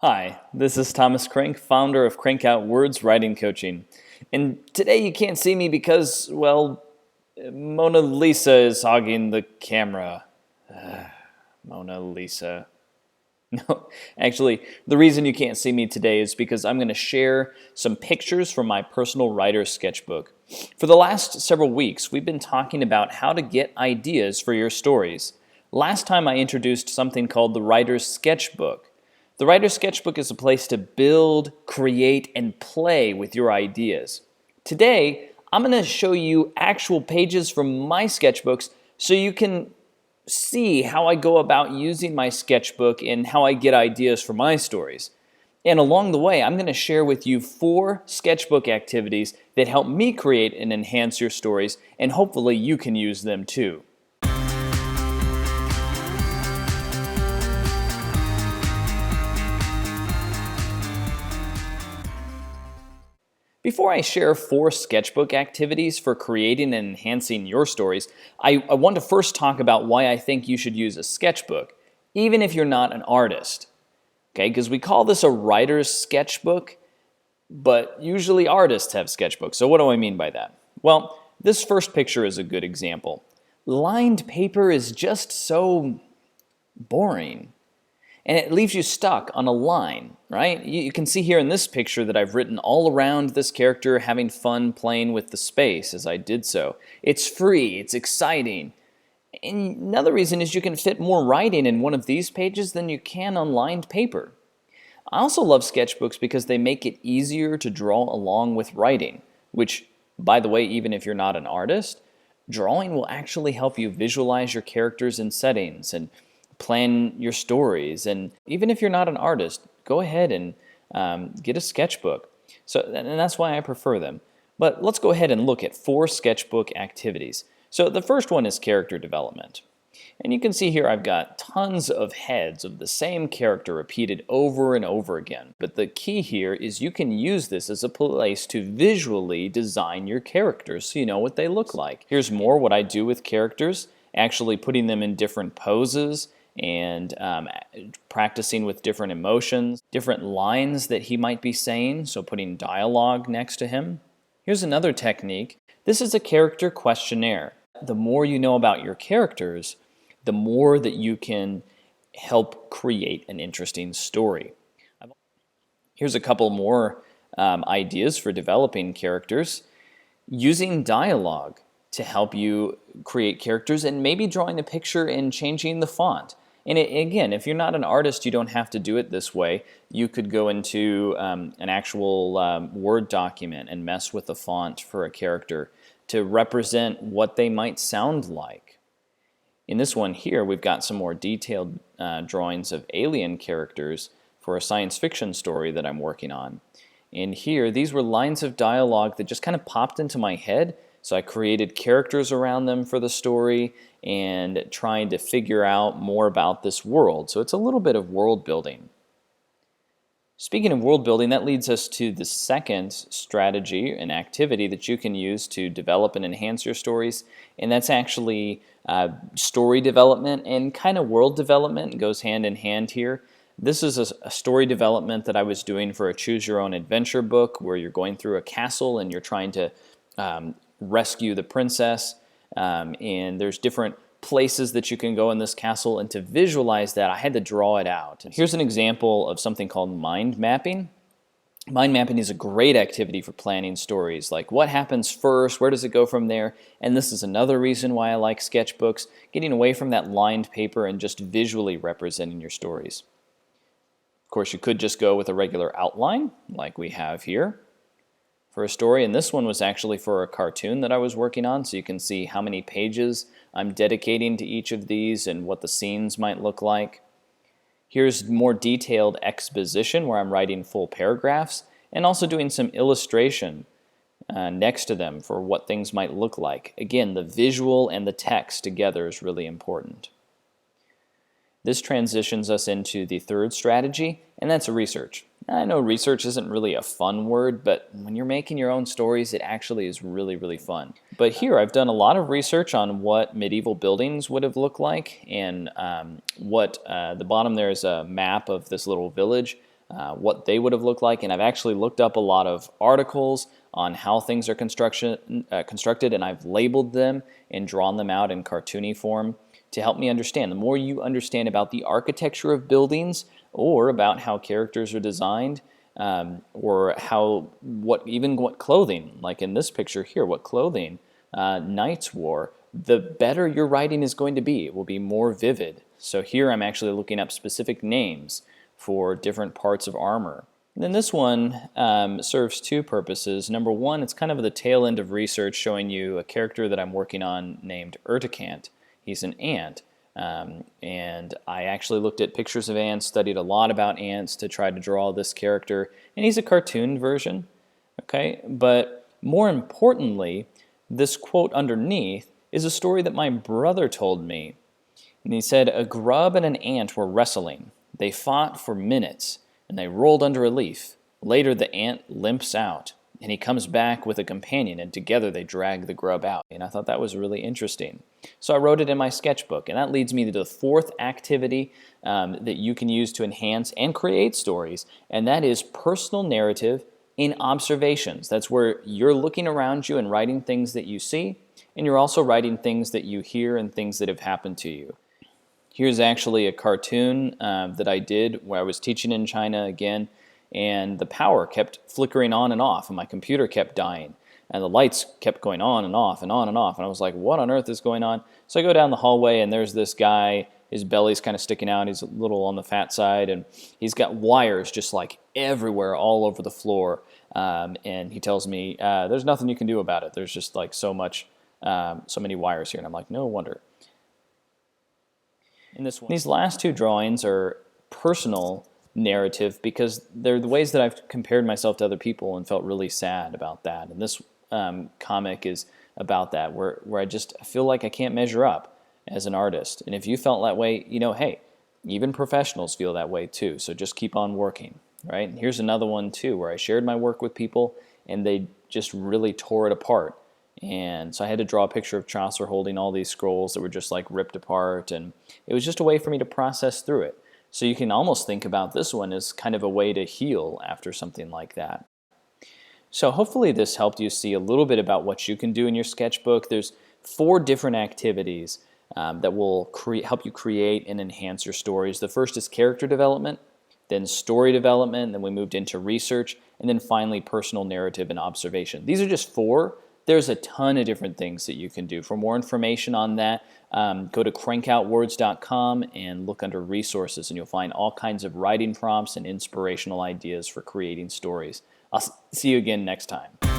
Hi, this is Thomas Crank, founder of Crank Out Words Writing Coaching. And today you can't see me because, well, Mona Lisa is hogging the camera. Mona Lisa. No, actually, the reason you can't see me today is because I'm going to share some pictures from my personal writer's sketchbook. For the last several weeks, we've been talking about how to get ideas for your stories. Last time I introduced something called the writer's sketchbook. The writer's sketchbook is a place to build, create, and play with your ideas. Today, I'm going to show you actual pages from my sketchbooks so you can see how I go about using my sketchbook and how I get ideas for my stories. And along the way, I'm going to share with you 4 sketchbook activities that help me create and enhance your stories, and hopefully you can use them too. Before I share 4 sketchbook activities for creating and enhancing your stories, I want to first talk about why I think you should use a sketchbook, even if you're not an artist. Okay, because we call this a writer's sketchbook, but usually artists have sketchbooks. So what do I mean by that? Well, this first picture is a good example. Lined paper is just so boring. And it leaves you stuck on a line, right? You can see here in this picture that I've written all around this character, having fun playing with the space as I did so. It's free, it's exciting. And another reason is you can fit more writing in one of these pages than you can on lined paper. I also love sketchbooks because they make it easier to draw along with writing, which, by the way, even if you're not an artist, drawing will actually help you visualize your characters and settings and plan your stories. And even if you're not an artist, go ahead and get a sketchbook. And that's why I prefer them. But let's go ahead and look at 4 sketchbook activities. So the first one is character development. And you can see here I've got tons of heads of the same character repeated over and over again. But the key here is you can use this as a place to visually design your characters so you know what they look like. Here's more what I do with characters, actually putting them in different poses and practicing with different emotions, different lines that he might be saying, so putting dialogue next to him. Here's another technique. This is a character questionnaire. The more you know about your characters, the more that you can help create an interesting story. Here's a couple more ideas for developing characters. Using dialogue to help you create characters, and maybe drawing a picture and changing the font. And again, if you're not an artist, you don't have to do it this way. You could go into an actual Word document and mess with the font for a character to represent what they might sound like. In this one here, we've got some more detailed drawings of alien characters for a science fiction story that I'm working on. And here, these were lines of dialogue that just kind of popped into my head. So I created characters around them for the story and trying to figure out more about this world. So it's a little bit of world building. Speaking of world building, that leads us to the second strategy and activity that you can use to develop and enhance your stories, and that's actually story development and kind of world development. It goes hand in hand here. This is a story development that I was doing for a Choose Your Own Adventure book where you're going through a castle and you're trying to rescue the princess, and there's different places that you can go in this castle, and to visualize that I had to draw it out. Here's an example of something called mind mapping. Mind mapping is a great activity for planning stories, like what happens first, where does it go from there, and this is another reason why I like sketchbooks, getting away from that lined paper and just visually representing your stories. Of course, you could just go with a regular outline like we have here for a story, and this one was actually for a cartoon that I was working on, so you can see how many pages I'm dedicating to each of these and what the scenes might look like. Here's more detailed exposition where I'm writing full paragraphs and also doing some illustration next to them for what things might look like. Again, the visual and the text together is really important. This transitions us into the third strategy, and that's research. I know research isn't really a fun word, but when you're making your own stories, it actually is really, really fun. But here I've done a lot of research on what medieval buildings would have looked like, and the bottom there is a map of this little village. what they would have looked like. And I've actually looked up a lot of articles on how things are constructed, and I've labeled them and drawn them out in cartoony form to help me understand. The more you understand about the architecture of buildings or about how characters are designed, or what clothing, like in this picture here, what clothing knights wore, the better your writing is going to be. It will be more vivid. So here I'm actually looking up specific names for different parts of armor. And then this one serves two purposes. Number one, it's kind of the tail end of research showing you a character that I'm working on named Urticant. He's an ant. And I actually looked at pictures of ants, studied a lot about ants to try to draw this character. And he's a cartoon version, okay? But more importantly, this quote underneath is a story that my brother told me. And he said, "A grub and an ant were wrestling. They fought for minutes, and they rolled under a leaf. Later the ant limps out, and he comes back with a companion, and together they drag the grub out." And I thought that was really interesting. So I wrote it in my sketchbook, and that leads me to the fourth activity that you can use to enhance and create stories, and that is personal narrative in observations. That's where you're looking around you and writing things that you see, and you're also writing things that you hear and things that have happened to you. Here's actually a cartoon that I did where I was teaching in China again, and the power kept flickering on and off, and my computer kept dying, and the lights kept going on and off and on and off, and I was like, what on earth is going on? So I go down the hallway, and there's this guy. His belly's kind of sticking out. He's a little on the fat side, and he's got wires just like everywhere, all over the floor, and he tells me, there's nothing you can do about it. There's just like so many wires here, and I'm like, no wonder. These last two drawings are personal narrative because they're the ways that I've compared myself to other people and felt really sad about that. And this comic is about that, where I feel like I can't measure up as an artist. And if you felt that way, hey, even professionals feel that way too. So just keep on working, right? And here's another one too, where I shared my work with people and they just really tore it apart. And so I had to draw a picture of Chaucer holding all these scrolls that were just like ripped apart, and it was just a way for me to process through it. So you can almost think about this one as kind of a way to heal after something like that. So hopefully this helped you see a little bit about what you can do in your sketchbook. There's 4 different activities that will help you create and enhance your stories. The first is character development, then story development, then we moved into research, and then finally personal narrative and observation. These are just 4. There's a ton of different things that you can do. For more information on that, go to crankoutwords.com and look under resources, and you'll find all kinds of writing prompts and inspirational ideas for creating stories. I'll see you again next time.